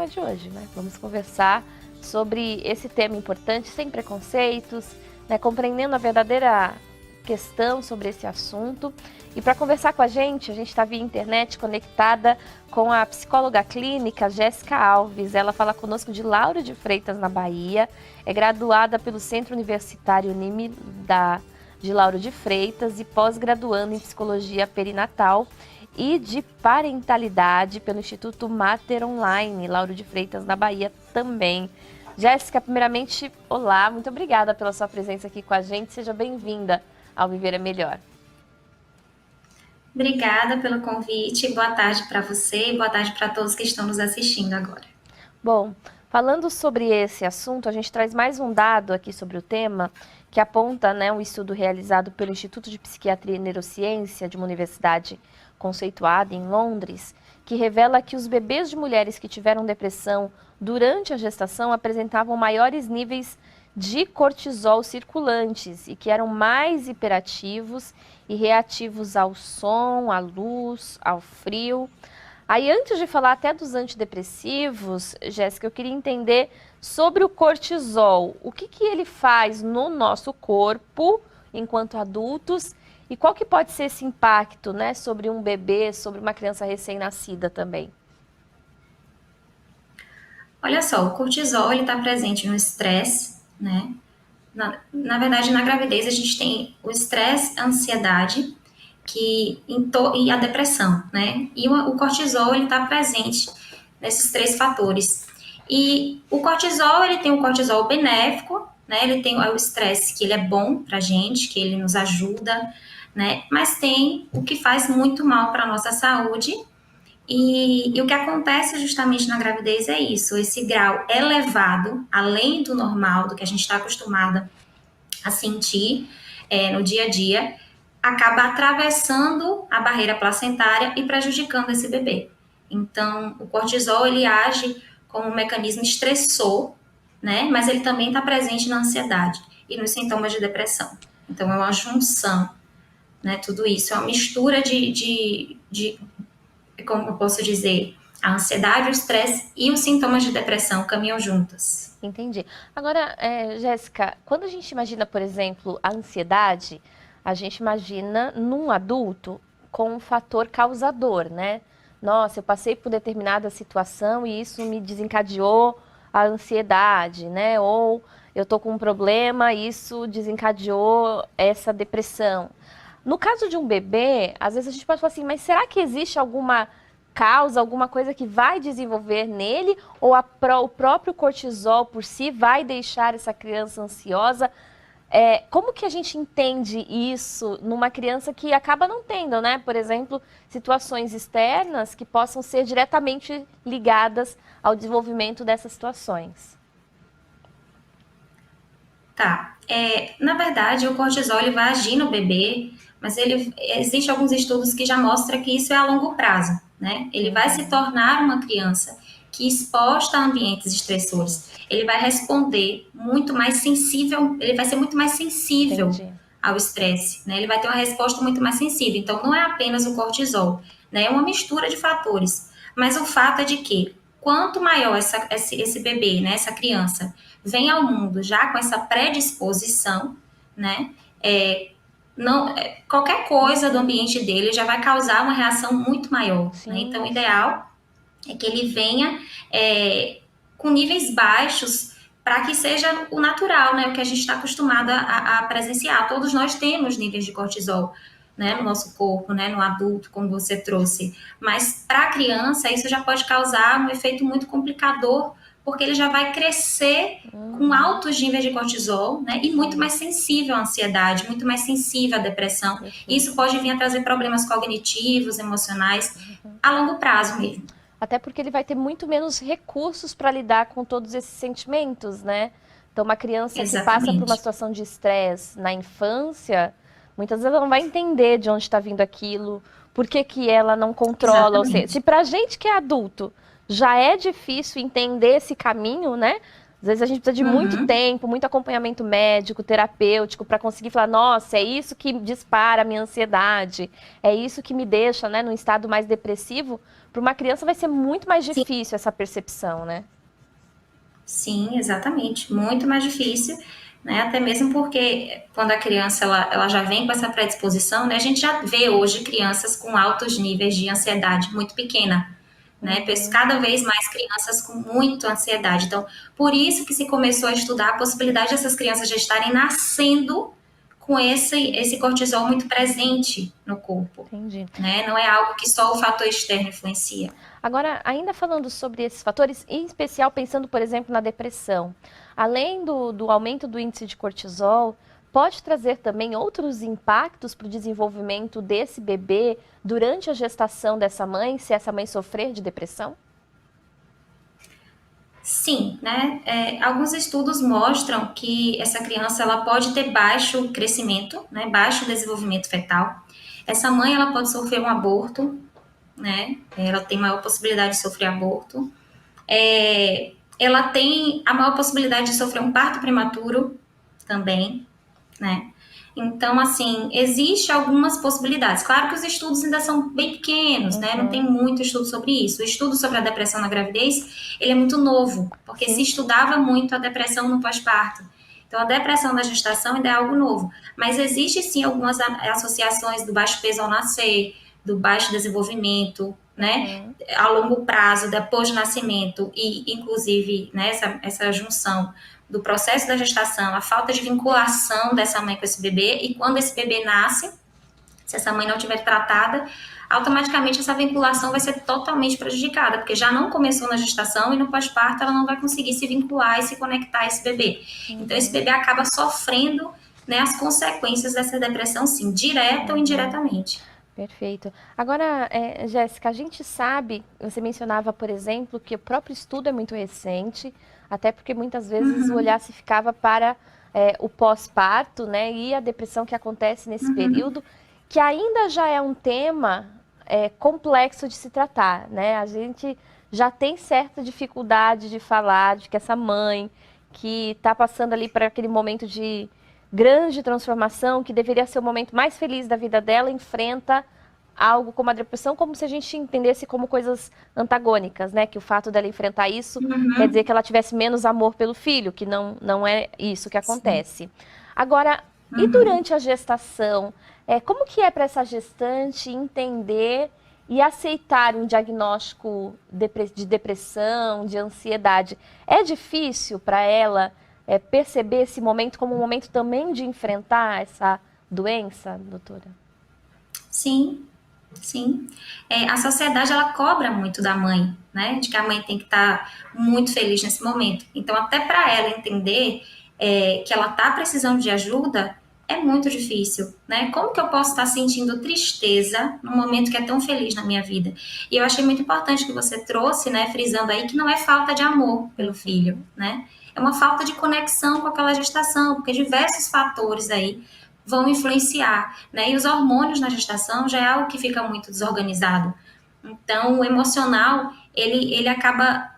tema de hoje, né? Vamos conversar sobre esse tema importante, sem preconceitos, né? Compreendendo a verdadeira questão sobre esse assunto. E para conversar com a gente está via internet conectada com a psicóloga clínica Jéssica Alves. Ela fala conosco de Lauro de Freitas, na Bahia. É graduada pelo Centro Universitário Unime de Lauro de Freitas e pós-graduando em Psicologia Perinatal e de Parentalidade pelo Instituto Mater Online, Lauro de Freitas, na Bahia também. Jéssica, primeiramente, olá, muito obrigada pela sua presença aqui com a gente. Seja bem-vinda ao Viver é Melhor. Obrigada pelo convite, boa tarde para você e boa tarde para todos que estão nos assistindo agora. Bom, falando sobre esse assunto, a gente traz mais um dado aqui sobre o tema, que aponta, um estudo realizado pelo Instituto de Psiquiatria e Neurociência de uma universidade conceituada em Londres, que revela que os bebês de mulheres que tiveram depressão durante a gestação apresentavam maiores níveis de cortisol circulantes e que eram mais hiperativos e reativos ao som, à luz, ao frio. Aí, antes de falar até dos antidepressivos, Jéssica, eu queria entender sobre o cortisol. O que ele faz no nosso corpo enquanto adultos e qual que pode ser esse impacto, né, sobre um bebê, sobre uma criança recém-nascida também? Olha só, o cortisol está presente no estresse, né? Na verdade, na gravidez a gente tem o estresse, a ansiedade e a depressão, né? E o cortisol ele está presente nesses três fatores. E o cortisol ele tem um cortisol benéfico, né? Ele tem o estresse que ele é bom para a gente, que ele nos ajuda, né? Mas tem o que faz muito mal para a nossa saúde. E o que acontece justamente na gravidez é isso, esse grau elevado, além do normal, do que a gente está acostumada a sentir no dia a dia, acaba atravessando a barreira placentária e prejudicando esse bebê. Então, o cortisol, ele age como um mecanismo estressor, né? Mas ele também está presente na ansiedade e nos sintomas de depressão. Então, é uma junção, né? Tudo isso é uma mistura como eu posso dizer, a ansiedade, o estresse e os sintomas de depressão caminham juntas. Entendi. Agora, Jéssica, quando a gente imagina, por exemplo, a ansiedade, a gente imagina num adulto com um fator causador, né? Nossa, eu passei por determinada situação e isso me desencadeou a ansiedade, né? Ou eu tô com um problema e isso desencadeou essa depressão. No caso de um bebê, às vezes a gente pode falar assim, mas será que existe alguma causa, alguma coisa que vai desenvolver nele? Ou o próprio cortisol por si vai deixar essa criança ansiosa? Como que a gente entende isso numa criança que acaba não tendo, né? Por exemplo, situações externas que possam ser diretamente ligadas ao desenvolvimento dessas situações. Tá. Na verdade, o cortisol ele vai agir no bebê, mas existe alguns estudos que já mostram que isso é a longo prazo, né? Ele vai se tornar uma criança que exposta a ambientes estressores, ele vai responder muito mais sensível, ele vai ser muito mais sensível Entendi. ao estresse, né? Ele vai ter uma resposta muito mais sensível. Então, não é apenas o cortisol, né? É uma mistura de fatores. Mas o fato é de que quanto maior esse bebê, né, essa criança, vem ao mundo já com essa predisposição, né? Qualquer coisa do ambiente dele já vai causar uma reação muito maior. Né? Então, o ideal é que ele venha com níveis baixos para que seja o natural, né? O que a gente está acostumado a presenciar. Todos nós temos níveis de cortisol, né, no nosso corpo, né, no adulto, como você trouxe. Mas para a criança, isso já pode causar um efeito muito complicador, porque ele já vai crescer com altos níveis de cortisol, né, e muito mais sensível à ansiedade, muito mais sensível à depressão. E isso pode vir a trazer problemas cognitivos, emocionais, a longo prazo mesmo. Até porque ele vai ter muito menos recursos para lidar com todos esses sentimentos, né? Então, uma criança que passa por uma situação de estresse na infância, muitas vezes ela não vai entender de onde está vindo aquilo, por que ela não controla. Ou seja, se para a gente que é adulto já é difícil entender esse caminho, né? Às vezes a gente precisa de muito Uhum. tempo, muito acompanhamento médico, terapêutico, para conseguir falar, nossa, é isso que dispara a minha ansiedade, é isso que me deixa, né, num estado mais depressivo. Para uma criança vai ser muito mais Sim, difícil essa percepção, né? sim, exatamente. Muito mais difícil, né? Até mesmo porque quando a criança ela já vem com essa predisposição, né? A gente já vê hoje crianças com altos níveis de ansiedade muito pequena, né? Uhum. Cada vez mais crianças com muita ansiedade. Então, por isso que se começou a estudar a possibilidade dessas crianças já estarem nascendo com esse cortisol muito presente no corpo, Entendi. né? Não é algo que só o fator externo influencia. Agora, ainda falando sobre esses fatores, em especial pensando, por exemplo, na depressão, além do aumento do índice de cortisol, pode trazer também outros impactos para o desenvolvimento desse bebê durante a gestação dessa mãe, se essa mãe sofrer de depressão? Sim, né? Alguns estudos mostram que essa criança ela pode ter baixo crescimento, né? Baixo desenvolvimento fetal. Essa mãe ela pode sofrer um aborto, né? Ela tem maior possibilidade de sofrer aborto. Ela tem a maior possibilidade de sofrer um parto prematuro também, né? Então, assim, existe algumas possibilidades. Claro que os estudos ainda são bem pequenos, né? Não tem Uhum. muito estudo sobre isso. O estudo sobre a depressão na gravidez, ele é muito novo, porque se Sim, sim. estudava muito a depressão no pós-parto. Então, a depressão na gestação ainda é algo novo. Mas existe, sim, algumas associações do baixo peso ao nascer, do baixo desenvolvimento, né? Uhum. A longo prazo, depois do nascimento, e inclusive né, essa junção do processo da gestação, a falta de vinculação dessa mãe com esse bebê, e quando esse bebê nasce, se essa mãe não tiver tratada, automaticamente essa vinculação vai ser totalmente prejudicada, porque já não começou na gestação e no pós-parto ela não vai conseguir se vincular e se conectar a esse bebê. Então esse Uhum. bebê acaba sofrendo né, as consequências dessa depressão, sim, direta ou Uhum. indiretamente. Perfeito. Agora, Jéssica, a gente sabe, você mencionava, por exemplo, que o próprio estudo é muito recente, até porque muitas vezes o olhar se ficava para o pós-parto, né, e a depressão que acontece nesse Uhum. período, que ainda já é um tema complexo de se tratar, né? A gente já tem certa dificuldade de falar de que essa mãe que está passando ali para aquele momento de grande transformação, que deveria ser o momento mais feliz da vida dela, enfrenta algo como a depressão, como se a gente entendesse como coisas antagônicas, né? Que o fato dela enfrentar isso quer dizer Uhum. que ela tivesse menos amor pelo filho, que não é isso que Sim. acontece. Agora, e Uhum. durante a gestação, como que é para essa gestante entender e aceitar um diagnóstico de depressão, de ansiedade? É difícil para ela perceber esse momento como um momento também de enfrentar essa doença, doutora? Sim, sim. A sociedade ela cobra muito da mãe, né? De que a mãe tem que estar muito feliz nesse momento. Então, até para ela entender que ela está precisando de ajuda, é muito difícil, né? Como que eu posso estar sentindo tristeza num momento que é tão feliz na minha vida? E eu achei muito importante que você trouxe, né? Frisando aí que não é falta de amor pelo filho, Uhum. né? É uma falta de conexão com aquela gestação, porque diversos fatores aí vão influenciar, né? E os hormônios na gestação já é algo que fica muito desorganizado. Então, o emocional, ele acaba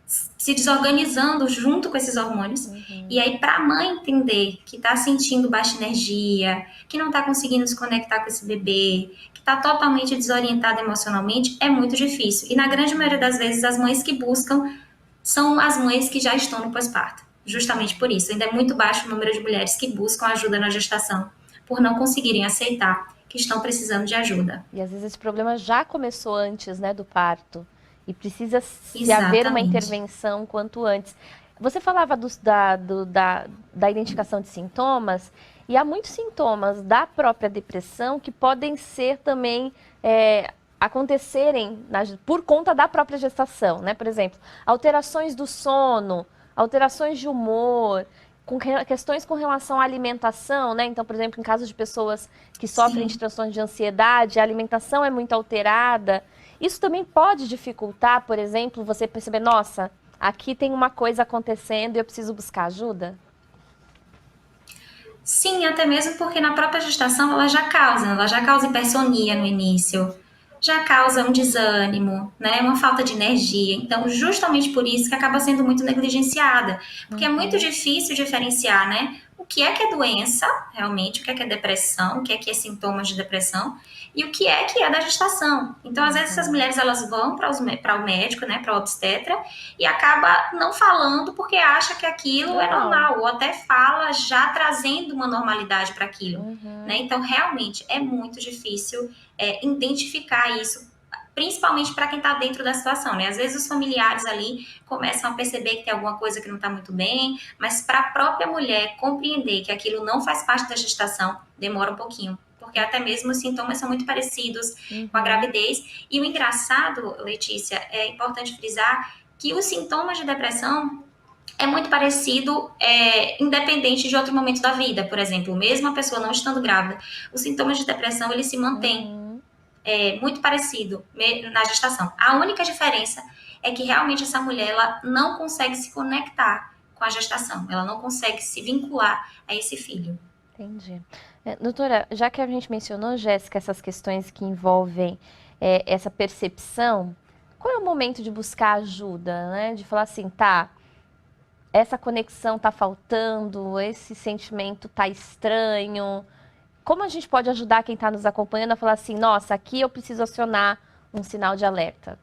se desorganizando junto com esses hormônios. E Uhum. aí, para a mãe entender que está sentindo baixa energia, que não está conseguindo se conectar com esse bebê, que está totalmente desorientada emocionalmente, é muito difícil. E na grande maioria das vezes, as mães que buscam são as mães que já estão no pós-parto. Justamente por isso, ainda é muito baixo o número de mulheres que buscam ajuda na gestação, por não conseguirem aceitar que estão precisando de ajuda. E às vezes esse problema já começou antes, né, do parto. E precisa se haver uma Exatamente. intervenção quanto antes. Você falava da identificação de sintomas, e há muitos sintomas da própria depressão que podem ser também acontecerem por conta da própria gestação, né? Por exemplo, alterações do sono, alterações de humor, questões com relação à alimentação, né? Então, por exemplo, em casos de pessoas que sofrem de Sim. transtornos de ansiedade, a alimentação é muito alterada. Isso também pode dificultar, por exemplo, você perceber, nossa, aqui tem uma coisa acontecendo e eu preciso buscar ajuda? Sim, até mesmo porque na própria gestação ela já causa hipersonia no início, já causa um desânimo, né? Uma falta de energia. Então, justamente por isso que acaba sendo muito negligenciada, porque é muito Uhum. difícil diferenciar, né? O que é doença, realmente, o que é depressão, o que é sintomas de depressão, e o que é da gestação. Então, às vezes, essas Uhum. mulheres elas vão para o médico, né, para o obstetra, e acaba não falando porque acha que aquilo é Normal. normal, ou até fala já trazendo uma normalidade para aquilo. Né? Uhum. Então, realmente, é muito difícil identificar isso, principalmente para quem está dentro da situação, né? Às vezes os familiares ali começam a perceber que tem alguma coisa que não está muito bem, mas para a própria mulher compreender que aquilo não faz parte da gestação, demora um pouquinho. Porque até mesmo os sintomas são muito parecidos com a Uhum. gravidez. E o engraçado, Letícia, é importante frisar que os sintomas de depressão é muito parecido, independente de outro momento da vida. Por exemplo, mesmo a pessoa não estando grávida, os sintomas de depressão ele se mantêm Uhum. muito parecido na gestação. A única diferença é que realmente essa mulher ela não consegue se conectar com a gestação, ela não consegue se vincular a esse filho. Entendi. Doutora, já que a gente mencionou, Jéssica, essas questões que envolvem essa percepção, qual é o momento de buscar ajuda, né? De falar assim, tá, essa conexão tá faltando, esse sentimento tá estranho. Como a gente pode ajudar quem está nos acompanhando a falar assim, nossa, aqui eu preciso acionar um sinal de alerta?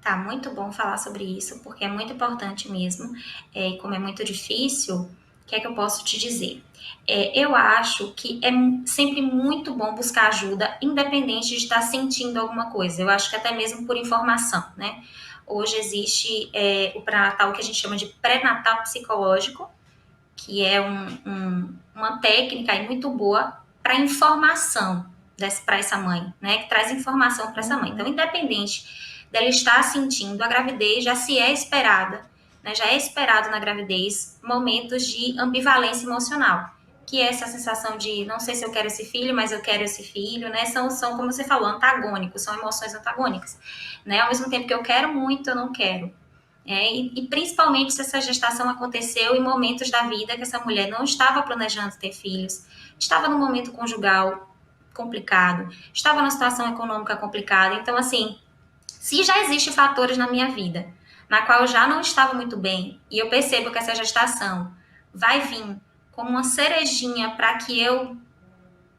Tá muito bom falar sobre isso, porque é muito importante mesmo. E como é muito difícil, o que é que eu posso te dizer? Eu acho que é sempre muito bom buscar ajuda, independente de estar sentindo alguma coisa. Eu acho que até mesmo por informação, né? Hoje existe o pré-natal que a gente chama de pré-natal psicológico, que é uma técnica aí muito boa para informação para essa mãe, né? Que traz informação para essa mãe. Então, Uhum. independente dela estar sentindo a gravidez, já se é esperada, né? Já é esperado na gravidez momentos de ambivalência emocional, que é essa sensação de não sei se eu quero esse filho, mas eu quero esse filho, né? São como você falou, antagônicos, são emoções antagônicas, né? Ao mesmo tempo que eu quero muito, eu não quero. E principalmente se essa gestação aconteceu em momentos da vida que essa mulher não estava planejando ter filhos, estava num momento conjugal complicado, estava numa situação econômica complicada. Então, assim, se já existem fatores na minha vida na qual eu já não estava muito bem e eu percebo que essa gestação vai vir como uma cerejinha para que eu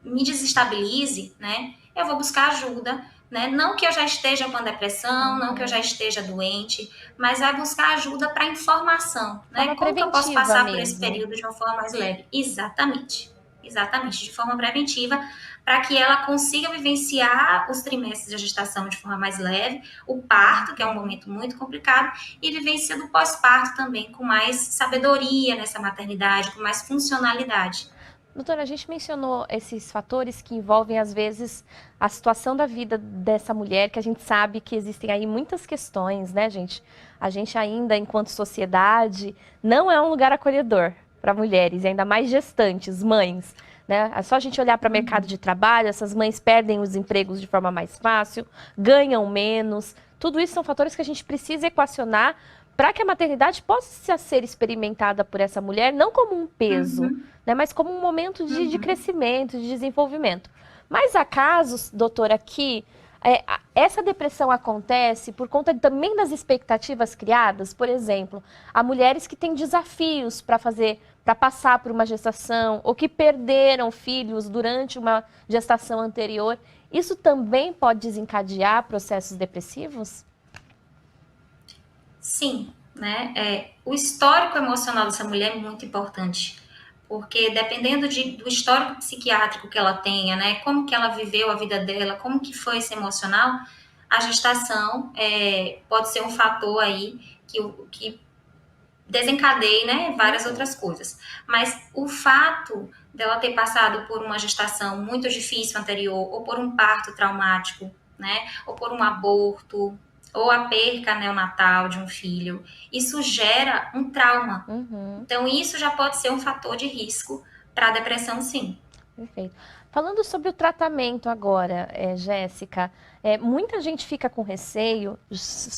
me desestabilize, né? Eu vou buscar ajuda, né? Não que eu já esteja com depressão, não que eu já Uhum. esteja doente, mas vai buscar ajuda para informação, né? Forma Como que eu posso preventiva passar por esse mesmo. período de uma forma mais leve? Exatamente. Exatamente, de forma preventiva, para que ela consiga vivenciar os trimestres da gestação de forma mais leve, o parto, que é um Uhum. momento muito complicado, e vivencia do pós-parto também com mais sabedoria nessa maternidade, com mais funcionalidade. Doutora, a gente mencionou esses fatores que envolvem, às vezes, a situação da vida dessa mulher, que a gente sabe que existem aí muitas questões, né, gente? A gente ainda, enquanto sociedade, não é um lugar acolhedor para mulheres, ainda mais gestantes, mães, né? É só a gente olhar para o mercado de trabalho, essas mães perdem os empregos de forma mais fácil, ganham menos. Tudo isso são fatores que a gente precisa equacionar para que a maternidade possa ser experimentada por essa mulher, não como um peso, Uhum, né, mas como um momento de uhum. crescimento, de desenvolvimento. Mas há casos, doutora, que essa depressão acontece por conta também das expectativas criadas. Por exemplo, há mulheres que têm desafios para fazer, para passar por uma gestação, ou que perderam filhos durante uma gestação anterior. Isso também pode desencadear processos depressivos? Sim, né? O histórico emocional dessa mulher é muito importante, porque dependendo do histórico psiquiátrico que ela tenha, né? Como que ela viveu a vida dela, como que foi esse emocional, a gestação pode ser um fator aí que desencadeie, né, várias Uhum. outras coisas. Mas o fato dela ter passado por uma gestação muito difícil anterior, ou por um parto traumático, né, ou por um aborto, ou a perca neonatal de um filho, isso gera um trauma. Uhum. Então, isso já pode ser um fator de risco para a depressão, sim. Perfeito. Falando sobre o tratamento agora, Jéssica, muita gente fica com receio,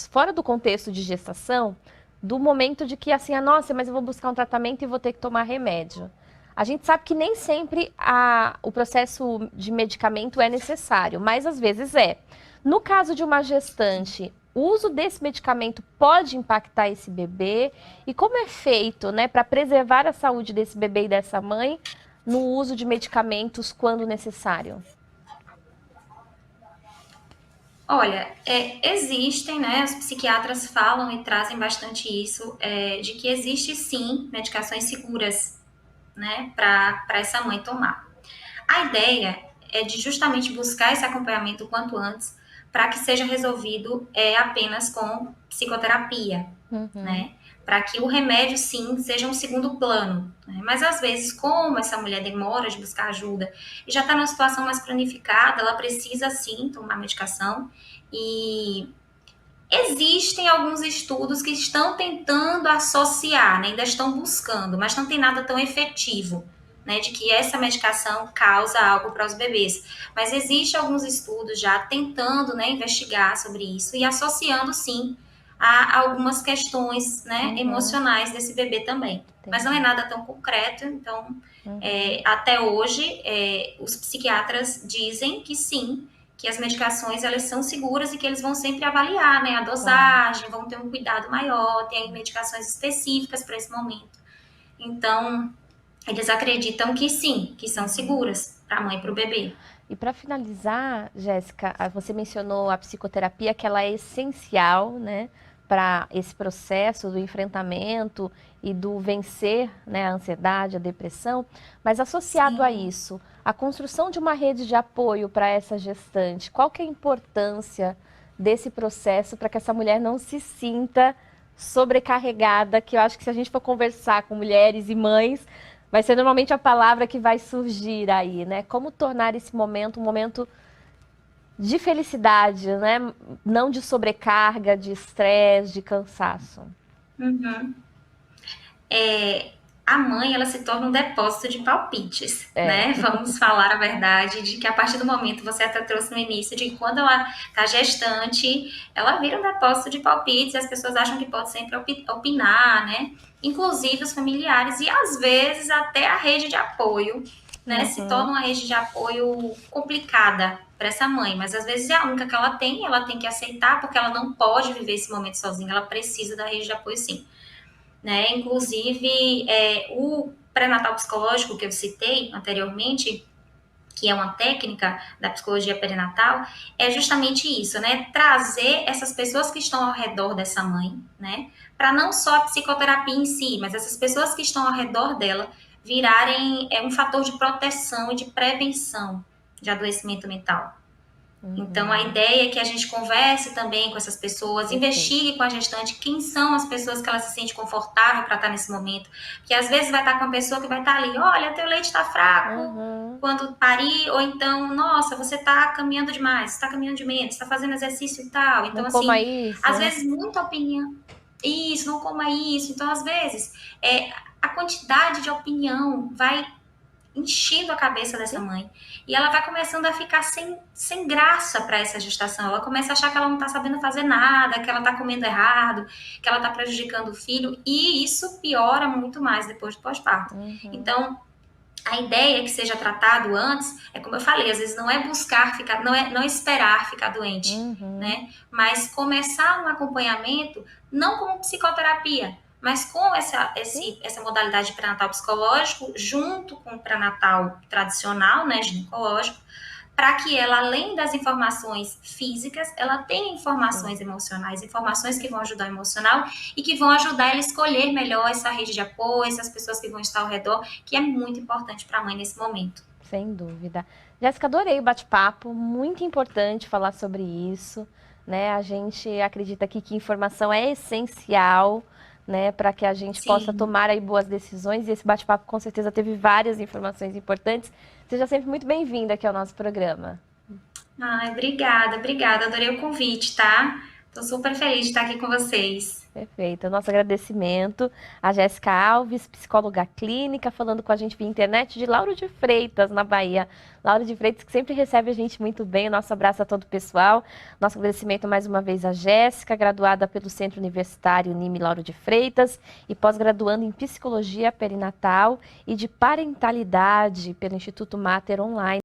fora do contexto de gestação, do momento de que assim, nossa, mas eu vou buscar um tratamento e vou ter que tomar remédio. A gente sabe que nem sempre o processo de medicamento é necessário, mas às vezes é. No caso de uma gestante, o uso desse medicamento pode impactar esse bebê? E como é feito, né, para preservar a saúde desse bebê e dessa mãe no uso de medicamentos quando necessário? Olha, existem, né? Os psiquiatras falam e trazem bastante isso, de que existe sim medicações seguras, né, para essa mãe tomar. A ideia é de justamente buscar esse acompanhamento o quanto antes, para que seja resolvido apenas com psicoterapia, Uhum. né? Para que o remédio, sim, seja um segundo plano. Né? Mas, às vezes, como essa mulher demora de buscar ajuda e já está numa situação mais cronificada, ela precisa, sim, tomar medicação. E existem alguns estudos que estão tentando associar, né? Ainda estão buscando, mas não tem nada tão efetivo, né, de que essa medicação causa algo para os bebês. Mas existem alguns estudos já tentando, né, investigar sobre isso e associando, sim, a algumas questões, né, emocionais desse bebê também. Entendi. Mas não é nada tão concreto, então, até hoje, os psiquiatras dizem que sim, que as medicações elas são seguras e que eles vão sempre avaliar, né, a dosagem, vão ter um cuidado maior, tem medicações específicas para esse momento. Então, eles acreditam que sim, que são seguras para a mãe e para o bebê. E para finalizar, Jéssica, você mencionou a psicoterapia, que ela é essencial, né, para esse processo do enfrentamento e do vencer, né, a ansiedade, a depressão. Mas associado a isso, a construção de uma rede de apoio para essa gestante, qual que é a importância desse processo para que essa mulher não se sinta sobrecarregada? Que eu acho que se a gente for conversar com mulheres e mães, vai ser normalmente a palavra que vai surgir aí, né? Como tornar esse momento um momento de felicidade, né? Não de sobrecarga, de estresse, de cansaço. Uhum. A mãe, ela se torna um depósito de palpites, né? Vamos falar a verdade, de que a partir do momento, você até trouxe no início, de que quando ela está gestante, ela vira um depósito de palpites, e as pessoas acham que pode sempre opinar, né? Inclusive os familiares, e às vezes até a rede de apoio, né? Se torna uma rede de apoio complicada para essa mãe, mas às vezes é a única que ela tem que aceitar, porque ela não pode viver esse momento sozinha, ela precisa da rede de apoio sim. Né? Inclusive, o pré-natal psicológico que eu citei anteriormente, que é uma técnica da psicologia perinatal, é justamente isso, né? Trazer essas pessoas que estão ao redor dessa mãe, né? Para não só a psicoterapia em si, mas essas pessoas que estão ao redor dela virarem um fator de proteção e de prevenção de adoecimento mental. Então, a ideia é que a gente converse também com essas pessoas, investigue com a gestante quem são as pessoas que ela se sente confortável para estar nesse momento. Porque às vezes vai estar com uma pessoa que vai estar ali, olha, teu leite está fraco quando parir, ou então, nossa, você está caminhando demais, você está caminhando de menos, está fazendo exercício e tal. Então, não assim, coma isso, às vezes muita opinião. Isso, não coma isso. Então, às vezes, a quantidade de opinião vai enchendo a cabeça dessa mãe. E ela vai começando a ficar sem graça para essa gestação. Ela começa a achar que ela não está sabendo fazer nada, que ela está comendo errado, que ela está prejudicando o filho. E isso piora muito mais depois do pós-parto. Então, a ideia é que seja tratado antes, é como eu falei, às vezes não é buscar ficar, não esperar ficar doente, né? Mas começar um acompanhamento, não como psicoterapia, mas com essa modalidade de pré-natal psicológico, junto com o pré-natal tradicional, né, ginecológico, para que ela, além das informações físicas, ela tenha informações emocionais, informações que vão ajudar o emocional e que vão ajudar ela a escolher melhor essa rede de apoio, essas pessoas que vão estar ao redor, que é muito importante para a mãe nesse momento. Sem dúvida. Jéssica, adorei o bate-papo, muito importante falar sobre isso, né? A gente acredita aqui que informação é essencial, né, para que a gente possa tomar aí boas decisões, e esse bate-papo com certeza teve várias informações importantes. Seja sempre muito bem-vinda aqui ao nosso programa. Ai, obrigada. Adorei o convite, tá? Tô super feliz de estar aqui com vocês. Perfeito. Nosso agradecimento a Jéssica Alves, psicóloga clínica, falando com a gente via internet de Lauro de Freitas, na Bahia. Lauro de Freitas, que sempre recebe a gente muito bem. Nosso abraço a todo o pessoal. Nosso agradecimento mais uma vez a Jéssica, graduada pelo Centro Universitário Nime Lauro de Freitas e pós-graduando em Psicologia Perinatal e de Parentalidade pelo Instituto Mater Online.